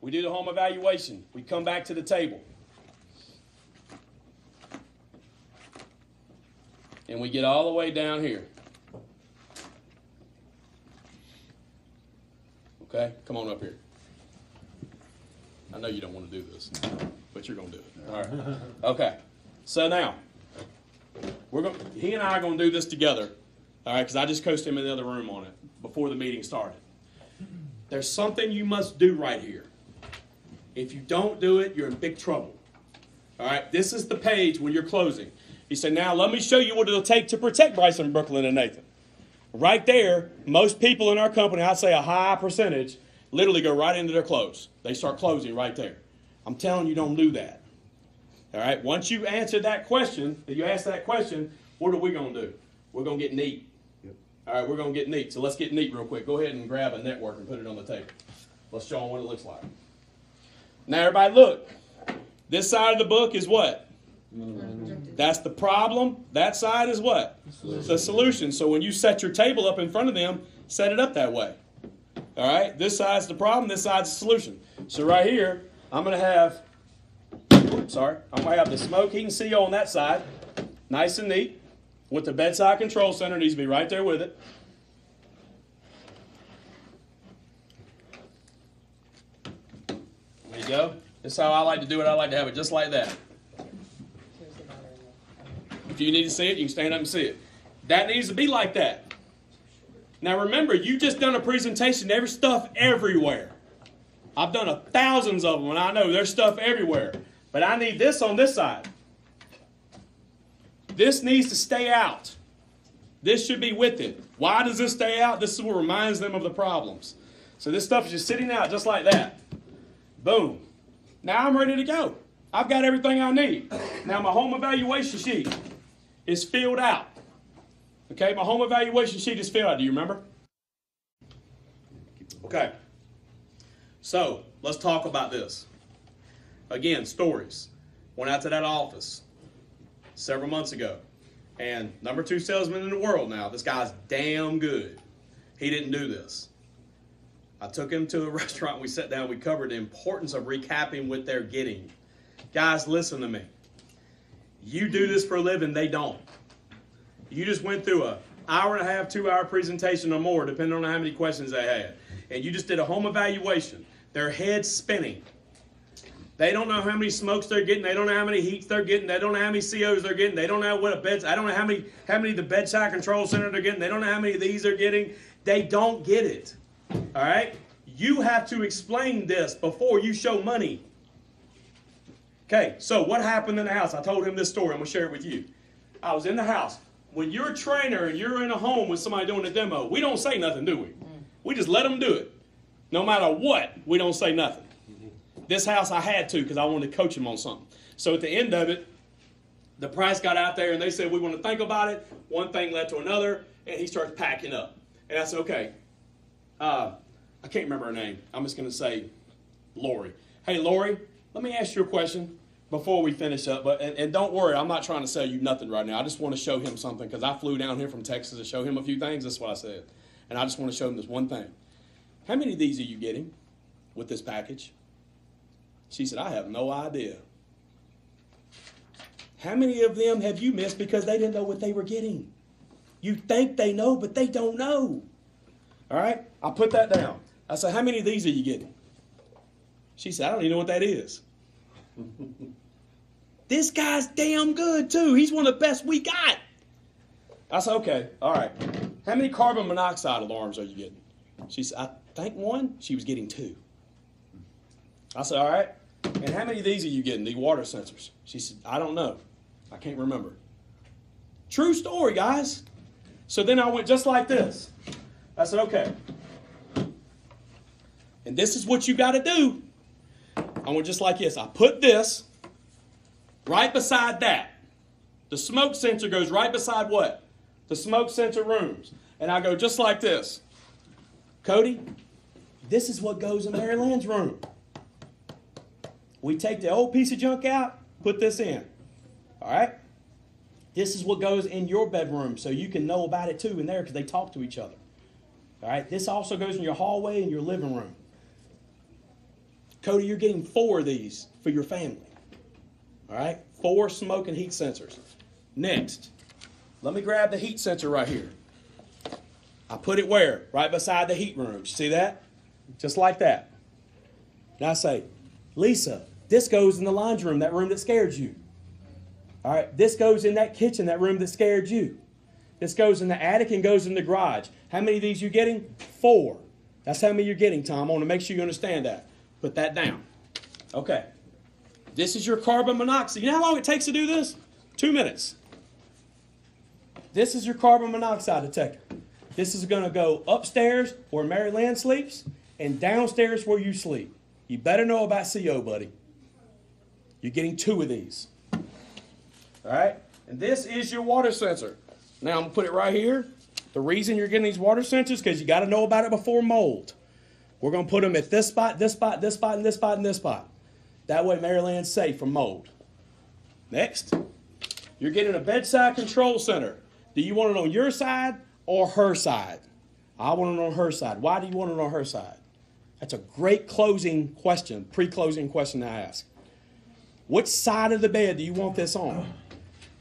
We do the home evaluation. We come back to the table. And we get all the way down here. Okay, come on up here. I know you don't want to do this, but you're going to do it. All right. Okay. So now, he and I are going to do this together. All right, because I just coached him in the other room on it before the meeting started. There's something you must do right here. If you don't do it, you're in big trouble. All right, this is the page when you're closing. He said, now let me show you what it'll take to protect Bryson, Brooklyn, and Nathan. Right there, most people in our company, I'd say a high percentage, literally go right into their close. They start closing right there. I'm telling you, don't do that. All right, once you answer that question, you ask that question, what are we going to do? We're going to get neat. Yep. All right, we're going to get neat. So let's get neat real quick. Go ahead and grab a network and put it on the table. Let's show them what it looks like. Now, everybody, look. This side of the book is what? That's the problem. That side is what? The solution. So when you set your table up in front of them, set it up that way. All right? This side's the problem. This side's the solution. So right here, I'm going to have, I'm going to have the smoke, heat, and CO on that side. Nice and neat. With the bedside control center, needs to be right there with it. There you go. This is how I like to do it. I like to have it just like that. If you need to see it, you can stand up and see it. That needs to be like that. Now remember, you just done a presentation. There's stuff everywhere. I've done thousands of them, and I know there's stuff everywhere. But I need this on this side. This needs to stay out. This should be with it. Why does this stay out? This is what reminds them of the problems. So this stuff is just sitting out just like that. Boom. Now I'm ready to go. I've got everything I need. Now my home evaluation sheet is filled out. Okay, my home evaluation sheet is filled out. Do you remember? Okay. So let's talk about this. Again, stories. Went out to that office several months ago. And number 2 salesman in the world now. This guy's damn good. He didn't do this. I took him to a restaurant. We sat down. We covered the importance of recapping what they're getting. Guys, listen to me. You do this for a living. They don't. You just went through an hour and a half, 2-hour presentation or more, depending on how many questions they had. And you just did a home evaluation. Their head's spinning. They don't know how many smokes they're getting. They don't know how many heats they're getting. They don't know how many COs they're getting. They don't know what I don't know how many the bedside control center they're getting. They don't know how many of these they're getting. They don't get it. All right? You have to explain this before you show money. Okay, so what happened in the house? I told him this story. I'm going to share it with you. I was in the house. When you're a trainer and you're in a home with somebody doing a demo, we don't say nothing, do we? We just let them do it. No matter what, we don't say nothing. This house I had to because I wanted to coach him on something. So at the end of it, the price got out there and they said, we want to think about it. One thing led to another, and he starts packing up. And I said, okay, I can't remember her name. I'm just going to say Lori. Hey, Lori, let me ask you a question before we finish up. And don't worry, I'm not trying to sell you nothing right now. I just want to show him something because I flew down here from Texas to show him a few things. That's what I said. And I just want to show him this one thing. How many of these are you getting with this package? She said, I have no idea. How many of them have you missed because they didn't know what they were getting? You think they know, but they don't know. All right? I put that down. I said, how many of these are you getting? She said, I don't even know what that is. This guy's damn good, too. He's one of the best we got. I said, okay, all right. How many carbon monoxide alarms are you getting? She said, I think 1. She was getting 2. I said, all right. And how many of these are you getting, the water sensors? She said, I don't know. I can't remember. True story, guys. So then I went just like this. I said, okay. And this is what you got to do. I went just like this. I put this right beside that. The smoke sensor goes right beside what? The smoke sensor rooms. And I go just like this. Cody, this is what goes in Mary Lynn's room. We take the old piece of junk out, put this in. All right? This is what goes in your bedroom so you can know about it too in there because they talk to each other. All right? This also goes in your hallway and your living room. Cody, you're getting 4 of these for your family. All right? 4 smoke and heat sensors. Next, let me grab the heat sensor right here. I put it where? Right beside the heat room. See that? Just like that. Now I say, Lisa, this goes in the laundry room, that room that scared you. All right, this goes in that kitchen, that room that scared you. This goes in the attic and goes in the garage. How many of these you getting? 4. That's how many you're getting, Tom. I want to make sure you understand that. Put that down. Okay. This is your carbon monoxide. You know how long it takes to do this? 2 minutes. This is your carbon monoxide detector. This is going to go upstairs where Mary Lynn sleeps and downstairs where you sleep. You better know about CO, buddy. You're getting 2 of these. All right? And this is your water sensor. Now I'm going to put it right here. The reason you're getting these water sensors is because you got to know about it before mold. We're going to put them at this spot, this spot, this spot, and this spot, and this spot. That way Mary Lynn's safe from mold. Next, you're getting a bedside control center. Do you want it on your side or her side? I want it on her side. Why do you want it on her side? That's a great closing question, pre-closing question to ask. Which side of the bed do you want this on?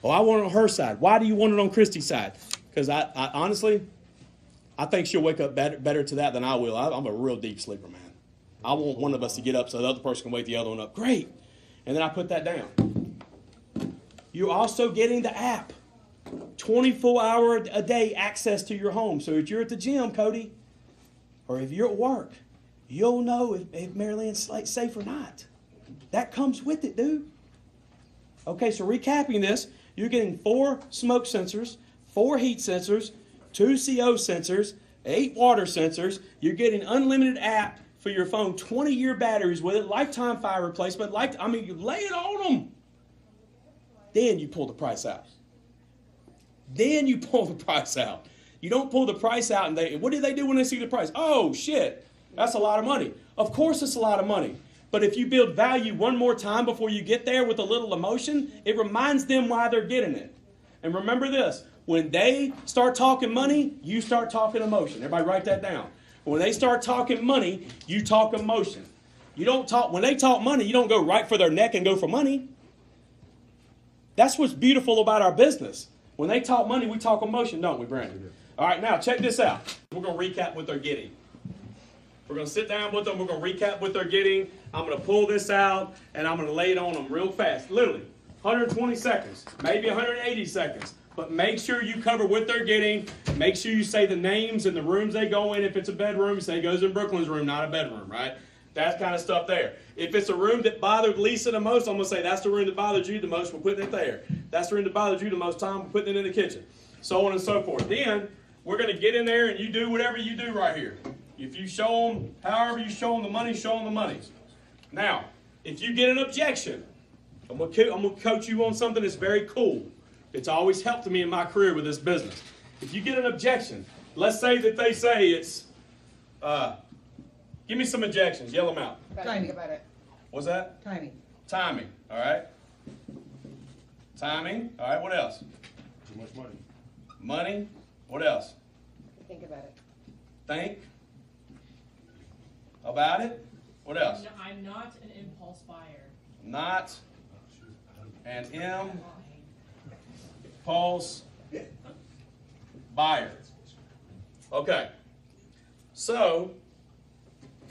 Oh, I want it on her side. Why do you want it on Christy's side? Because I honestly, I think she'll wake up better to that than I will. I'm a real deep sleeper, man. I want one of us to get up so the other person can wake the other one up. Great. And then I put that down. You're also getting the app. 24-hour a day access to your home. So if you're at the gym, Cody, or if you're at work, you'll know if Mary Lynn's safe or not. That comes with it, dude. Okay, so recapping this, you're getting 4 smoke sensors, 4 heat sensors, 2 CO sensors, 8 water sensors. You're getting unlimited app for your phone, 20-year batteries with it, lifetime fire replacement. You lay it on them. Then you pull the price out. Then you pull the price out. You don't pull the price out and what do they do when they see the price? Oh, shit, that's a lot of money. Of course it's a lot of money. But if you build value one more time before you get there with a little emotion, it reminds them why they're getting it. And remember this, when they start talking money, you start talking emotion. Everybody write that down. When they start talking money, you talk emotion. When they talk money, you don't go right for their neck and go for money. That's what's beautiful about our business. When they talk money, we talk emotion, don't we, Brandon? All right, now check this out. We're going to recap what they're getting. We're going to sit down with them. We're going to recap what they're getting. I'm going to pull this out, and I'm going to lay it on them real fast. Literally, 120 seconds, maybe 180 seconds. But make sure you cover what they're getting. Make sure you say the names and the rooms they go in. If it's a bedroom, say it goes in Brooklyn's room, not a bedroom, right? That kind of stuff there. If it's a room that bothered Lisa the most, I'm going to say that's the room that bothered you the most. We're putting it there. That's the room that bothered you the most, Tom. We're putting it in the kitchen. So on and so forth. Then we're going to get in there and you do whatever you do right here. If you show them, however you show them the money, show them the money. Now, if you get an objection, I'm going to coach you on something that's very cool. It's always helped me in my career with this business. If you get an objection, let's say that they say it's, give me some objections. Yell them out. Timing about it. What's that? Timing. Timing. All right. Timing. All right. What else? Too much money. Money. What else? Think about it. Think about it. What else? I'm not an impulse buyer. Not an impulse buyer. Okay. So,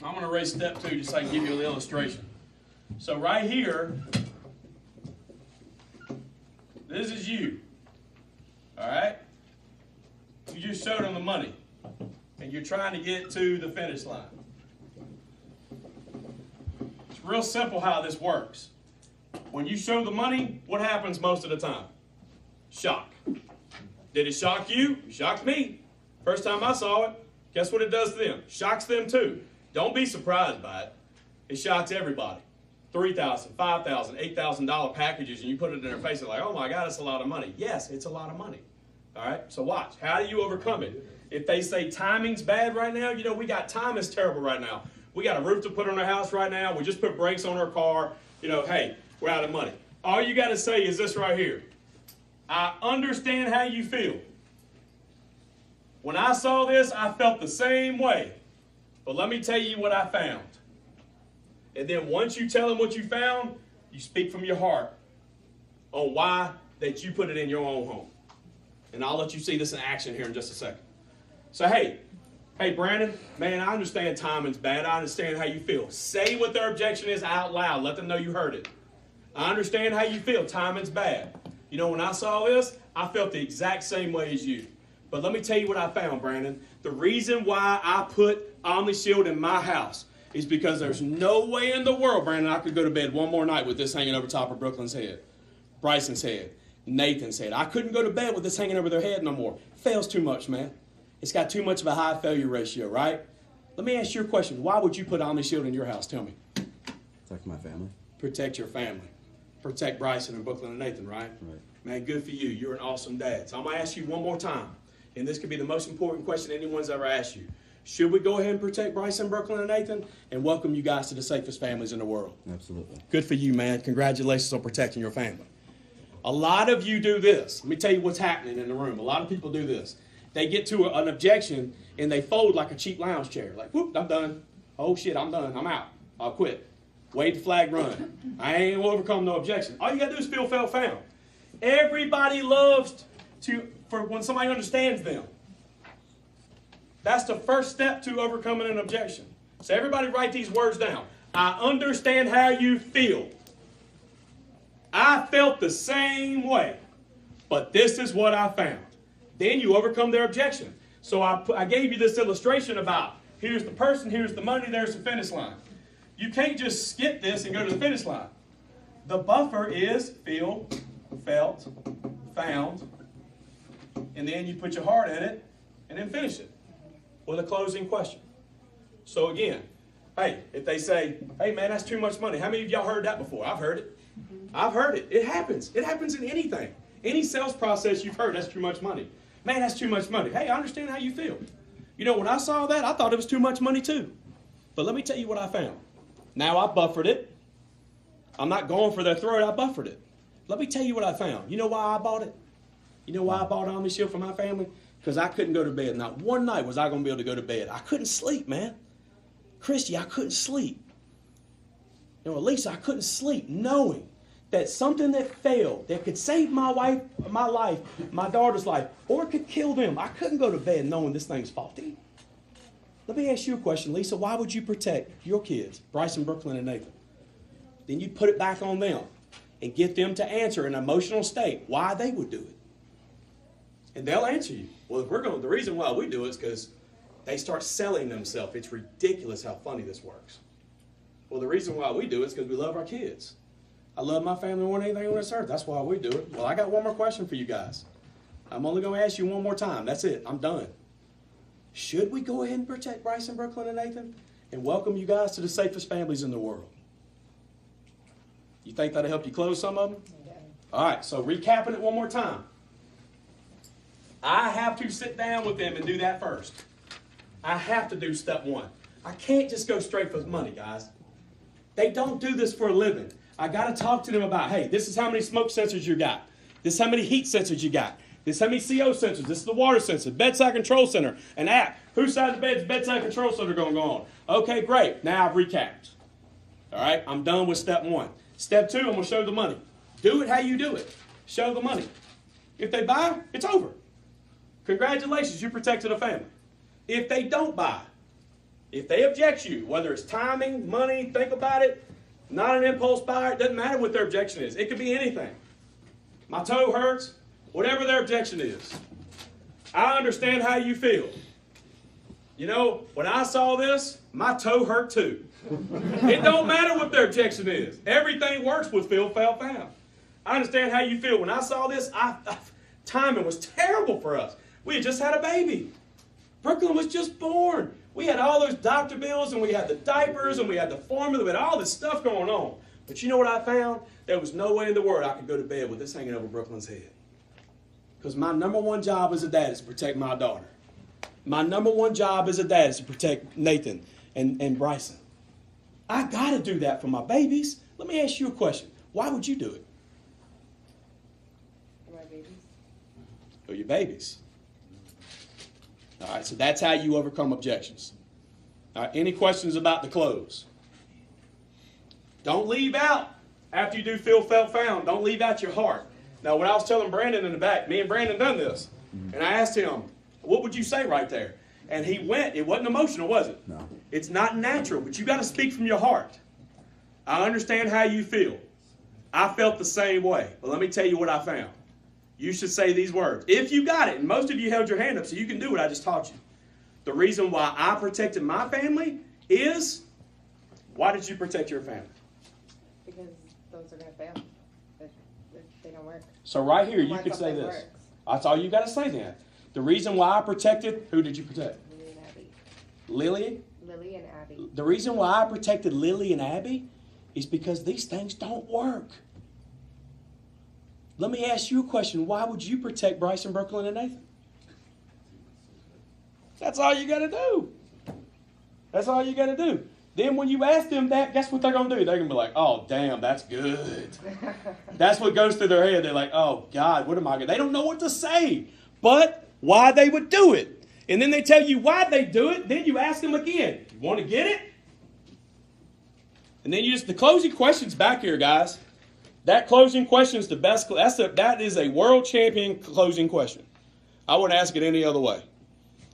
I'm going to erase step 2 just so I can give you an illustration. So right here, this is you. All right? You just showed them the money. And you're trying to get to the finish line. It's real simple how this works. When you show the money, what happens most of the time? Shock. Did it shock you? It shocked me. First time I saw it, guess what it does to them? Shocks them too. Don't be surprised by it. It shocks everybody. $3,000, $5,000, $8,000 packages, and you put it in their face and like, oh my God, it's a lot of money. Yes, it's a lot of money. All right, so watch. How do you overcome it? If they say timing's bad right now, you know, we got time is terrible right now. We got a roof to put on our house right now. We just put brakes on our car. You know, hey, we're out of money. All you got to say is this right here. I understand how you feel. When I saw this, I felt the same way. But let me tell you what I found. And then once you tell them what you found, you speak from your heart on why that you put it in your own home. And I'll let you see this in action here in just a second. So, hey, Brandon, man, I understand timing's bad. I understand how you feel. Say what their objection is out loud. Let them know you heard it. I understand how you feel. Timing's bad. You know, when I saw this, I felt the exact same way as you. But let me tell you what I found, Brandon. The reason why I put OmniShield in my house is because there's no way in the world, Brandon, I could go to bed one more night with this hanging over top of Brooklyn's head, Bryson's head, Nathan's head. I couldn't go to bed with this hanging over their head no more. Fails too much, man. It's got too much of a high failure ratio, right? Let me ask you a question. Why would you put OmniShield in your house? Tell me. Protect my family. Protect your family. Protect Bryson and Brooklyn and Nathan, right? Right. Man, good for you. You're an awesome dad. So I'm going to ask you one more time. And this could be the most important question anyone's ever asked you. Should we go ahead and protect Bryson, Brooklyn, and Nathan and welcome you guys to the safest families in the world? Absolutely. Good for you, man. Congratulations on protecting your family. A lot of you do this. Let me tell you what's happening in the room. A lot of people do this. They get to an objection and they fold like a cheap lounge chair. Like, whoop, I'm done. Oh, shit, I'm done. I'm out. I'll quit. Wave the flag, run. I ain't gonna overcome no objection. All you gotta do is feel, felt, found. Everybody loves for when somebody understands them. That's the first step to overcoming an objection. So everybody write these words down. I understand how you feel. I felt the same way, but this is what I found. Then you overcome their objection. So I gave you this illustration about here's the person, here's the money, there's the finish line. You can't just skip this and go to the finish line. The buffer is feel, felt, found, and then you put your heart in it and then finish it with a closing question. So again, hey, if they say, hey man, that's too much money. How many of y'all heard that before? I've heard it. I've heard it. It happens. It happens in anything. Any sales process you've heard, that's too much money. Man, that's too much money. Hey, I understand how you feel. You know, when I saw that, I thought it was too much money too. But let me tell you what I found. Now I buffered it. I'm not going for their throat. I buffered it. Let me tell you what I found. You know why I bought it? You know why I bought OmniShield for my family? Because I couldn't go to bed. Not one night was I going to be able to go to bed. I couldn't sleep, man. Christy, I couldn't sleep. You know, Lisa, I couldn't sleep knowing that something that failed, that could save my life, my daughter's life, or it could kill them. I couldn't go to bed knowing this thing's faulty. Let me ask you a question, Lisa. Why would you protect your kids, Bryson, Brooklyn, and Nathan? Then you put it back on them and get them to answer in an emotional state why they would do it. And they'll answer you. Well, if the reason why we do it is because they start selling themselves. It's ridiculous how funny this works. Well, the reason why we do it is because we love our kids. I love my family more than anything on this earth. That's why we do it. Well, I got one more question for you guys. I'm only going to ask you one more time. That's it. I'm done. Should we go ahead and protect Bryson, Brooklyn, and Nathan and welcome you guys to the safest families in the world? You think that'll help you close some of them? Yeah. All right, so recapping it one more time. I have to sit down with them and do that first. I have to do step one. I can't just go straight for money, guys. They don't do this for a living. I got to talk to them about, hey, this is how many smoke sensors you got. This is how many heat sensors you got. This is how many CO sensors. This is the water sensor, bedside control center, an app. Whose side of the bed's bedside control center going to go on? Okay, great. Now I've recapped. All right, I'm done with step one. Step two, I'm going to show the money. Do it how you do it. Show the money. If they buy, it's over. Congratulations, you protected a family. If they don't buy, if they object you, whether it's timing, money, think about it, not an impulse buyer, it doesn't matter what their objection is. It could be anything. My toe hurts, whatever their objection is. I understand how you feel. You know, when I saw this, my toe hurt too. It don't matter what their objection is. Everything works with feel, felt, found. I understand how you feel. When I saw this, timing was terrible for us. We had just had a baby. Brooklyn was just born. We had all those doctor bills, and we had the diapers, and we had the formula, we had all this stuff going on. But you know what I found? There was no way in the world I could go to bed with this hanging over Brooklyn's head. Because my number one job as a dad is to protect my daughter. My number one job as a dad is to protect Nathan and Bryson. I got to do that for my babies. Let me ask you a question. Why would you do it? For my babies. For your babies. All right, so that's how you overcome objections. All right, any questions about the close? Don't leave out, after you do feel, felt, found, don't leave out your heart. Now, when I was telling Brandon in the back, me and Brandon done this, and I asked him, what would you say right there? And he went, it wasn't emotional, was it? No. It's not natural, but you got to speak from your heart. I understand how you feel. I felt the same way, but let me tell you what I found. You should say these words. If you got it, and most of you held your hand up, so you can do what I just taught you. The reason why I protected my family is, why did you protect your family? Because those are going to fail. They don't work. So right here, you Why could say something this. works. That's all you got to say then. The reason why I protected, who did you protect? Lily and Abby. Lily? Lily and Abby. The reason why I protected Lily and Abby is because these things don't work. Let me ask you a question. Why would you protect Bryson, Brooklyn, and Nathan? That's all you got to do. That's all you got to do. Then when you ask them that, guess what they're going to do? They're going to be like, oh, damn, that's good. That's what goes through their head. They're like, oh, God, what am I going to do? They don't know what to say, but why they would do it. And then they tell you why they do it. Then you ask them again, you want to get it? And then the closing question's back here, guys. That closing question is the best. That is a world champion closing question. I wouldn't ask it any other way.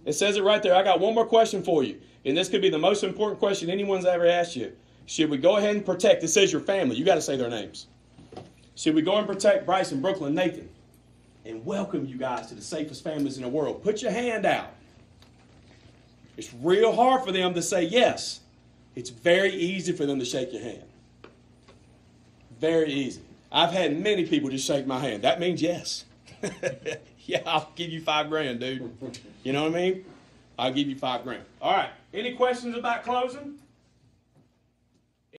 It says it right there. I got one more question for you. And this could be the most important question anyone's ever asked you. Should we go ahead and protect? It says your family. You got to say their names. Should we go and protect Bryson, Brooklyn, Nathan? And welcome you guys to the safest families in the world. Put your hand out. It's real hard for them to say yes. It's very easy for them to shake your hand. Very easy. I've had many people just shake my hand. That means yes. Yeah, I'll give you $5,000, dude. You know what I mean? I'll give you $5,000. All right. Any questions about closing?